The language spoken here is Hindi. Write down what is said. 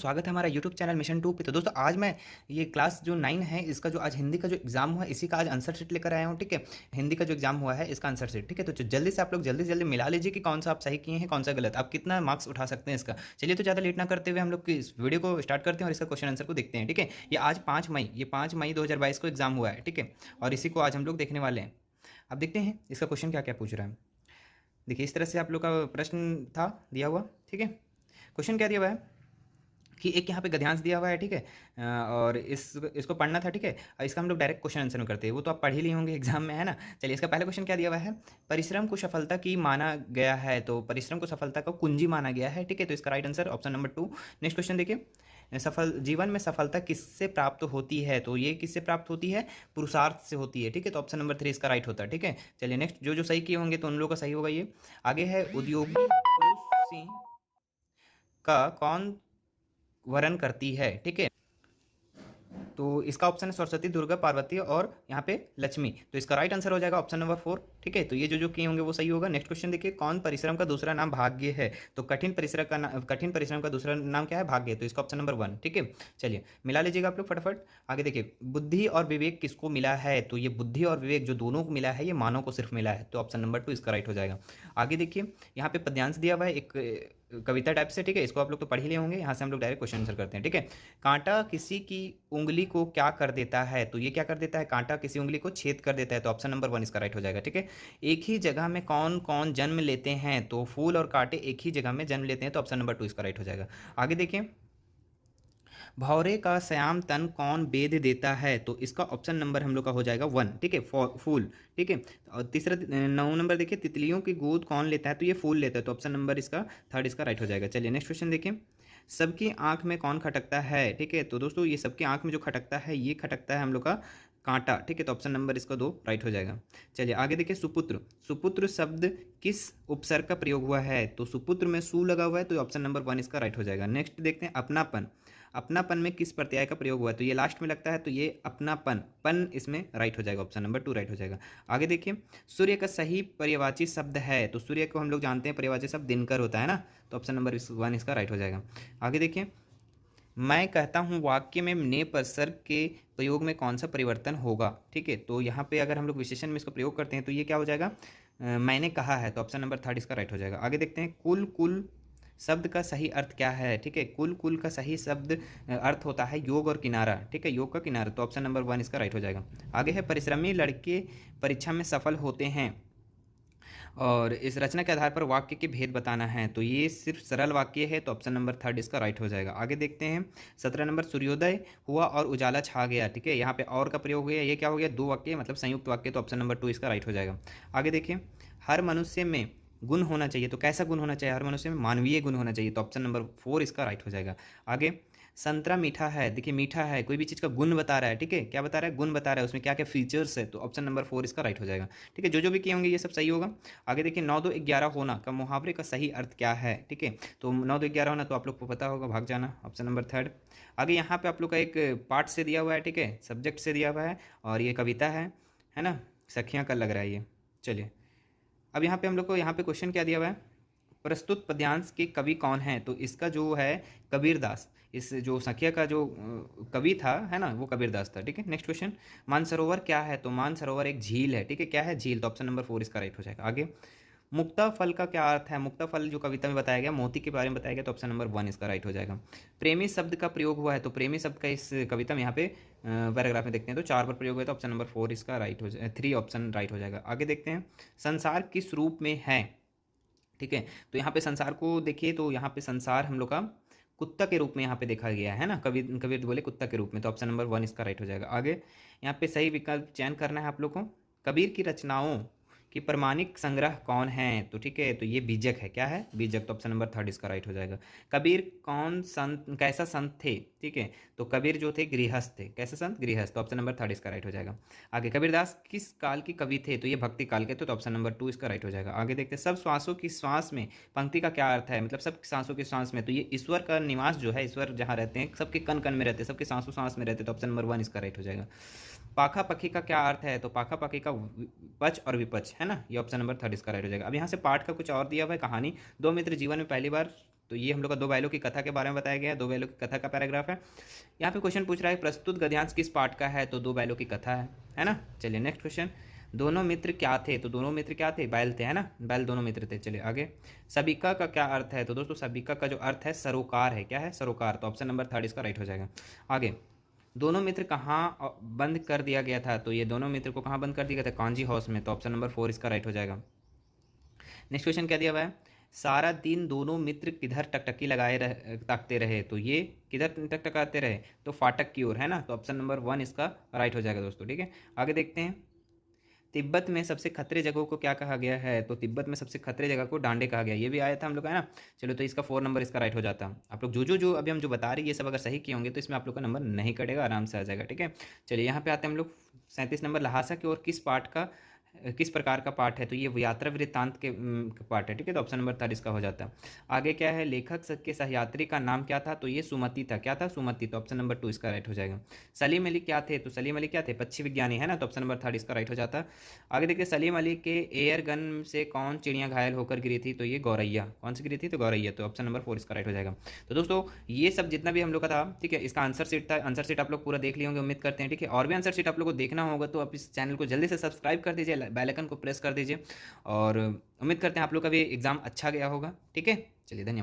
स्वागत है हमारा यूट्यूब चैनल मिशन 2 पे। तो दोस्तों आज मैं ये क्लास जो 9 है इसका जो आज हिंदी का जो एग्ज़ाम हुआ है इसी का आज आंसर शीट लेकर आया हूँ, ठीक है। हिंदी का जो एग्ज़ाम हुआ है इसका आंसर शीट, ठीक है। तो जल्दी से आप लोग जल्दी से जल्दी मिला लीजिए कि कौन सा आप सही किए हैं, कौन सा गलत, आप कितना मार्क्स उठा सकते हैं इसका। चलिए तो ज़्यादा लेट ना करते हुए हम लोग इस वीडियो को स्टार्ट करते हैं और इसका क्वेश्चन आंसर को देखते हैं, ठीक है। ये आज 5 मई 2022 को एग्ज़ाम हुआ है, ठीक है। और इसी को आज हम लोग देखने वाले हैं। अब देखते हैं इसका क्वेश्चन क्या क्या पूछ रहा है। देखिए इस तरह से आप लोग का प्रश्न था दिया हुआ, ठीक है। क्वेश्चन क्या दिया हुआ है कि एक यहाँ पे गद्यांश दिया हुआ है, ठीक है। और इसको पढ़ना था, ठीक है। और इसका हम लोग डायरेक्ट क्वेश्चन आंसर में करते हैं, वो तो आप पढ़ ही लिए होंगे एग्जाम में, है ना। चलिए इसका पहला क्वेश्चन क्या दिया हुआ है, परिश्रम को सफलता की माना गया है। तो परिश्रम को सफलता का कुंजी माना गया है, ठीक है। तो इसका right answer option number 2। Next question देखिए, सफल जीवन में सफलता किससे प्राप्त होती है। तो ये किससे प्राप्त होती है, पुरुषार्थ से होती है, ठीक है। तो ऑप्शन नंबर 3 इसका राइट होता है, ठीक है। चलिए नेक्स्ट, जो जो सही किए होंगे तो उन लोगों का सही होगा ये। आगे है, उद्योगी पुरुष सिंह का कौन वर्ण करती है, ठीक है। तो इसका ऑप्शन है सरस्वती, दुर्गा, पार्वती और यहाँ पे लक्ष्मी। तो इसका राइट आंसर हो जाएगा ऑप्शन नंबर 4, ठीक है। तो ये जो जो किए होंगे वो सही होगा। नेक्स्ट क्वेश्चन देखिए, कौन परिश्रम का दूसरा नाम भाग्य है। तो कठिन परिश्रम का दूसरा नाम क्या है, भाग्य। तो इसका ऑप्शन नंबर 1, ठीक है। चलिए मिला लीजिएगा आप लोग फटाफट। आगे देखिए, बुद्धि और विवेक किसको मिला है। तो ये बुद्धि और विवेक जो दोनों को मिला है, ये मानव को सिर्फ मिला है। तो ऑप्शन नंबर 2 इसका राइट हो जाएगा। आगे देखिए, यहाँ पे पद्यांश दिया हुआ है एक कविता टाइप से, ठीक है। इसको आप लोग तो पढ़ ही लिए होंगे। यहाँ से हम लोग डायरेक्ट क्वेश्चन आंसर करते हैं, ठीक है। कांटा किसी की उंगली को क्या कर देता है। तो ये क्या कर देता है, कांटा किसी उंगली को छेद कर देता है। तो ऑप्शन नंबर 1 इसका राइट हो जाएगा, ठीक है। एक ही जगह में कौन कौन जन्म लेते हैं। तो फूल और कांटे एक ही जगह में जन्म लेते हैं। तो ऑप्शन नंबर 2 इसका राइट हो जाएगा। आगे देखिए, भौरे का श्याम तन कौन बेध देता है। तो इसका ऑप्शन नंबर हम लोग का हो जाएगा 1, ठीक है, फूल, ठीक है। और तीसरा 9 नंबर देखिए, तितलियों की गोद कौन लेता है। तो ये फूल लेता है। तो ऑप्शन नंबर इसका 3 इसका राइट हो जाएगा। चलिए नेक्स्ट क्वेश्चन देखिए, सबकी आंख में कौन खटकता है, ठीक है। तो दोस्तों ये सबकी आंख में जो खटकता है, ये खटकता है हम लोग का कांटा, ठीक है। तो ऑप्शन नंबर इसका 2 राइट हो जाएगा। चलिए आगे देखिए, सुपुत्र, सुपुत्र शब्द किस उपसर्ग का प्रयोग हुआ है। तो सुपुत्र में सु लगा हुआ है। तो ऑप्शन नंबर 1 इसका राइट हो जाएगा। नेक्स्ट देखते हैं, अपनापन, अपनापन में किस प्रत्यय का प्रयोग हुआ है। तो ये लास्ट में लगता है। तो ये अपनापन, पन इसमें राइट हो जाएगा। ऑप्शन नंबर 2 राइट हो जाएगा। आगे देखिए, सूर्य का सही पर्यायवाची शब्द है। तो सूर्य को हम लोग जानते हैं पर्यायवाची शब्द दिनकर होता है ना। तो ऑप्शन नंबर 1 इसका राइट हो जाएगा। आगे देखिए, मैं कहता हूँ वाक्य में ने उपसर्ग के प्रयोग में कौन सा परिवर्तन होगा, ठीक है। तो यहाँ पे अगर हम लोग विशेषण में इसका प्रयोग करते हैं तो ये क्या हो जाएगा, मैंने कहा है। तो ऑप्शन नंबर 3 इसका राइट हो जाएगा। आगे देखते हैं, कुल, कुल शब्द का सही अर्थ क्या है, ठीक है। कुल, कुल का सही शब्द अर्थ होता है योग और किनारा, ठीक है, योग का किनारा। तो ऑप्शन नंबर 1 इसका राइट हो जाएगा। आगे है, परिश्रमी लड़के परीक्षा में सफल होते हैं और इस रचना के आधार पर वाक्य के भेद बताना है। तो ये सिर्फ सरल वाक्य है। तो ऑप्शन नंबर 3 इसका राइट हो जाएगा। आगे देखते हैं, 17 नंबर, सूर्योदय हुआ और उजाला छा गया, ठीक है। यहाँ पे और का प्रयोग हुआ, ये क्या हो गया, 2 वाक्य मतलब संयुक्त वाक्य। तो ऑप्शन नंबर 2 इसका राइट हो जाएगा। आगे देखिए, हर मनुष्य में गुण होना चाहिए। तो कैसा गुण होना चाहिए, हर मनुष्य में मानवीय गुण होना चाहिए। तो ऑप्शन नंबर 4 इसका राइट हो जाएगा। आगे, संतरा मीठा है, देखिए मीठा है, कोई भी चीज़ का गुण बता रहा है, ठीक है। क्या बता रहा है, गुण बता रहा है, उसमें क्या क्या फीचर्स है। तो ऑप्शन नंबर 4 इसका राइट हो जाएगा, ठीक है। जो जो भी किए होंगे ये सब सही होगा। आगे देखिए, 9 2 11 होना का मुहावरे का सही अर्थ क्या है, ठीक है। तो 9 2 11 होना तो आप लोग को पता होगा, भाग जाना, ऑप्शन नंबर 3। आगे यहाँ पे आप लोग का एक पार्ट से दिया हुआ है, ठीक है, सब्जेक्ट से दिया हुआ है और ये कविता है ना, सखियाँ का लग रहा है ये। चलिए अब यहाँ पे हम लोग को यहाँ पे क्वेश्चन क्या दिया हुआ है, प्रस्तुत पद्यांश के कवि कौन है। तो इसका जो है कबीरदास, इस जो सखिया का जो कवि था, है ना, वो कबीरदास था, ठीक है। नेक्स्ट क्वेश्चन, मानसरोवर क्या है। तो मानसरोवर एक झील है, ठीक है। क्या है, झील। तो ऑप्शन नंबर 4 इसका राइट हो जाएगा। आगे, मुक्ता फल का क्या अर्थ है। मुक्ता फल जो कविता में बताया गया, मोती के बारे में बताया गया। तो ऑप्शन नंबर 1 इसका राइट हो जाएगा। प्रेमी शब्द का प्रयोग हुआ है। तो प्रेमी शब्द का इस कविता में यहाँ पे पैराग्राफ में देखते हैं तो 4 बार प्रयोग हुआ है। तो ऑप्शन नंबर 4 इसका राइट हो जाएगा, 3 ऑप्शन राइट हो जाएगा। आगे देखते हैं, संसार किस रूप में है, ठीक है। तो यहाँ पे संसार को देखिए, तो यहाँ पे संसार हम लोग का कुत्ता के रूप में यहाँ पे देखा गया है ना, कबीर बोले कुत्ता के रूप में। तो ऑप्शन नंबर 1 इसका राइट हो जाएगा। आगे यहाँ पे सही विकल्प चयन करना है आप लोग को। कबीर की रचनाओं कि प्रमाणिक संग्रह कौन है। तो ठीक है, तो ये बीजक है, क्या है, बीजक। तो ऑप्शन नंबर 3 इसका राइट हो जाएगा। कबीर कौन संत, कैसा संत थे, ठीक है। तो कबीर जो थे गृहस्थ थे, कैसे संत, गृहस्थ। तो ऑप्शन नंबर 3 इसका राइट हो जाएगा। आगे, कबीरदास किस काल के कवि थे। तो ये भक्ति काल के थे। तो ऑप्शन नंबर 2 इसका राइट हो जाएगा। आगे देखते हैं, सब श्वासों की श्वास में पंक्ति का क्या अर्थ है, मतलब सब सांसों की सांस में। तो ये ईश्वर का निवास जो है, ईश्वर जहाँ रहते हैं, सबके कण कण में रहते हैं, सबके सांसों सांस में रहते हैं। तो ऑप्शन नंबर 1 इसका राइट हो जाएगा। पाखा पखी का क्या अर्थ है। तो पाखा पखी का पच और विपच, है ना। ये ऑप्शन नंबर 3 इसका राइट हो जाएगा। अब यहाँ से पाठ का कुछ और दिया हुआ है, कहानी। दो मित्र जीवन में पहली बार तो ये हम लोग का दो बैलों की कथा के बारे में बताया गया है, दो बैलों की कथा का पैराग्राफ है। यहाँ पे क्वेश्चन पूछ रहा है प्रस्तुत गद्यांश किस पाठ का है, तो दो बैलों की कथा है ना। चलिए नेक्स्ट क्वेश्चन, दोनों मित्र क्या थे, तो दोनों मित्र क्या थे, बैल थे, है ना, बैल दोनों मित्र थे। चलिए आगे, सबिका का क्या अर्थ है, तो दोस्तों सबिका का जो अर्थ है सरोकार है, क्या है, सरोकार, तो ऑप्शन नंबर 3 इसका राइट हो जाएगा। आगे, दोनों मित्र कहाँ बंद कर दिया गया था, तो ये दोनों मित्र को कहाँ बंद कर दिया गया था, कांजी हाउस में, तो ऑप्शन नंबर 4 इसका राइट हो जाएगा। नेक्स्ट क्वेश्चन क्या दिया हुआ है, सारा दिन दोनों मित्र किधर टकटकी लगाए ताकते रहे, तो ये किधर टकटकाते रहे, तो फाटक की ओर, है ना, तो ऑप्शन नंबर 1 इसका राइट हो जाएगा दोस्तों। ठीक है, आगे देखते हैं, तिब्बत में सबसे खतरे जगहों को क्या कहा गया है, तो तिब्बत में सबसे खतरे जगह को डांडे कहा गया, ये भी आया था हम लोग का, है ना। चलो तो इसका 4 नंबर इसका राइट हो जाता। आप लोग जो अभी हम जो बता रहे हैं ये सब अगर सही किए होंगे तो इसमें आप लोग का नंबर नहीं कटेगा, आराम से आ जाएगा। ठीक है, चलिए यहाँ पे आते हैं हम लोग 37 नंबर, लहासा की ओर किस प्रकार का पाठ है, तो ये यात्रा वृत्तांत के पाठ है। ठीक है, तो ऑप्शन नंबर 3 इसका हो जाता है। आगे क्या है, लेखक के सहयात्री का नाम क्या था, तो ये सुमति था, क्या था, सुमति, तो ऑप्शन नंबर 2 इसका राइट हो जाएगा। सलीम अली क्या थे, तो सलीम अली क्या थे, पक्षी विज्ञानी, है ना, तो ऑप्शन नंबर 3 इसका राइट हो जाता है। आगे देखिए, सलीम अली के एयर गन से कौन चिड़िया घायल होकर गिरी थी, तो ये गौरैया, कौन सी गिरी थी, तो गौरैया, तो ऑप्शन नंबर 4 इसका राइट हो जाएगा। तो दोस्तों ये सब जितना भी हम लोग का था, ठीक है, इसका आंसर सीट था, आंसर सीट आप लोग पूरा देख लिए होंगे उम्मीद करते हैं। ठीक है, और भी आंसर सीट आप लोग को देखना होगा तो आप इस चैनल को जल्दी से सब्सक्राइब कर दीजिए, बेल आइकन को प्रेस कर दीजिए, और उम्मीद करते हैं आप लोग का भी एग्ज़ाम अच्छा गया होगा। ठीक है, चलिए धन्यवाद।